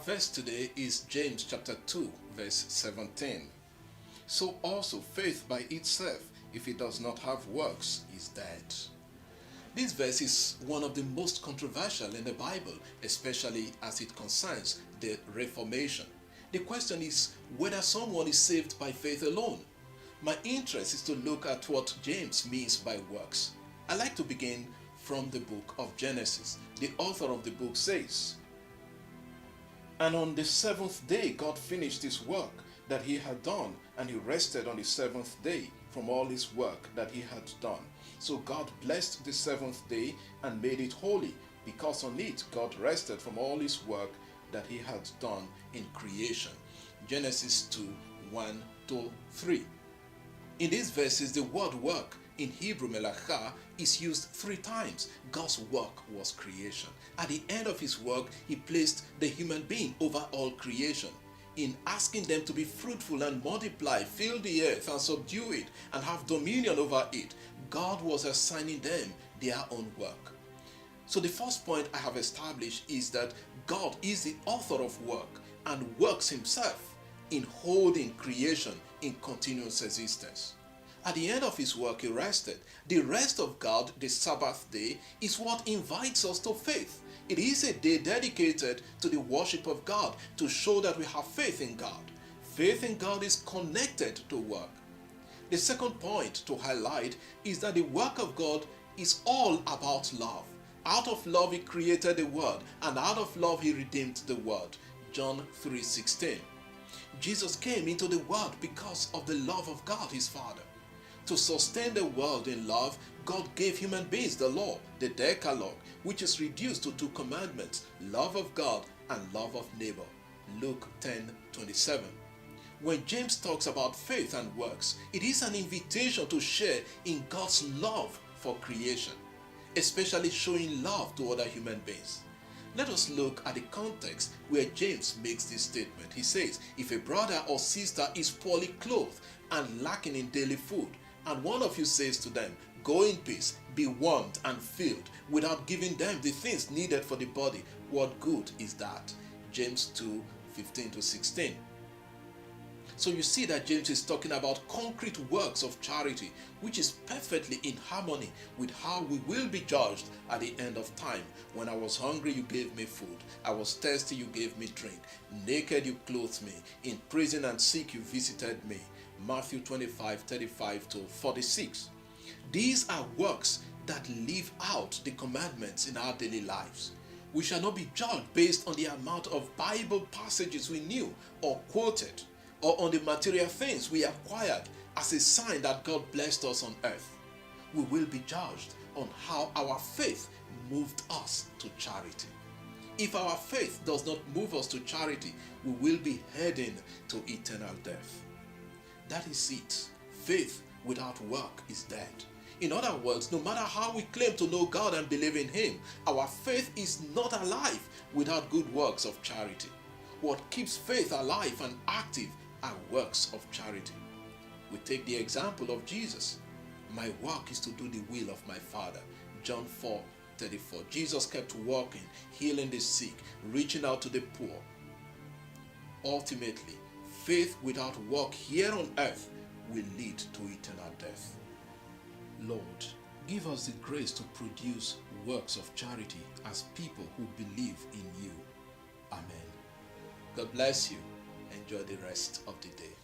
verse today is James chapter 2, verse 17. So also faith by itself, if it does not have works, is dead. This verse is one of the most controversial in the Bible, especially as it concerns the Reformation. The question is whether someone is saved by faith alone. My interest is to look at what James means by works. I like to begin from the book of Genesis. The author of the book says, "And on the seventh day God finished his work that he had done, and he rested on the seventh day from all his work that he had done. So God blessed the seventh day and made it holy, because on it God rested from all his work that he had done in creation." Genesis 2, 1 to 3. In these verses, the word work in Hebrew melachah is used 3 times. God's work was creation. At the end of his work, he placed the human being over all creation. In asking them to be fruitful and multiply, fill the earth and subdue it, and have dominion over it, God was assigning them their own work. So the first point I have established is that God is the author of work and works himself in holding creation in continuous existence. At the end of his work, he rested. The rest of God, the Sabbath day, is what invites us to faith. It is a day dedicated to the worship of God, to show that we have faith in God. Faith in God is connected to work. The second point to highlight is that the work of God is all about love. Out of love he created the world, and out of love he redeemed the world. John 3:16. Jesus came into the world because of the love of God his Father. To sustain the world in love, God gave human beings the law, the Decalogue, which is reduced to 2 commandments, love of God and love of neighbor. Luke 10:27. When James talks about faith and works, it is an invitation to share in God's love for creation, especially showing love to other human beings. Let us look at the context where James makes this statement. He says, if a brother or sister is poorly clothed and lacking in daily food, and one of you says to them, go in peace, be warmed and filled, without giving them the things needed for the body, what good is that? James 2:15-16. So you see that James is talking about concrete works of charity, which is perfectly in harmony with how we will be judged at the end of time. When I was hungry, you gave me food. I was thirsty, you gave me drink. Naked, you clothed me. In prison and sick, you visited me. Matthew 25:35-46. These are works that live out the commandments in our daily lives. We shall not be judged based on the amount of Bible passages we knew or quoted, or on the material things we acquired as a sign that God blessed us on earth. We will be judged on how our faith moved us to charity. If our faith does not move us to charity, we will be heading to eternal death. That is it. Faith without work is dead. In other words, no matter how we claim to know God and believe in him, our faith is not alive without good works of charity. What keeps faith alive and active are works of charity. We take the example of Jesus. My work is to do the will of my Father. John 4:34. Jesus kept working, healing the sick, reaching out to the poor. Ultimately, faith without work here on earth will lead to eternal death. Lord, give us the grace to produce works of charity as people who believe in you. Amen. God bless you. Enjoy the rest of the day.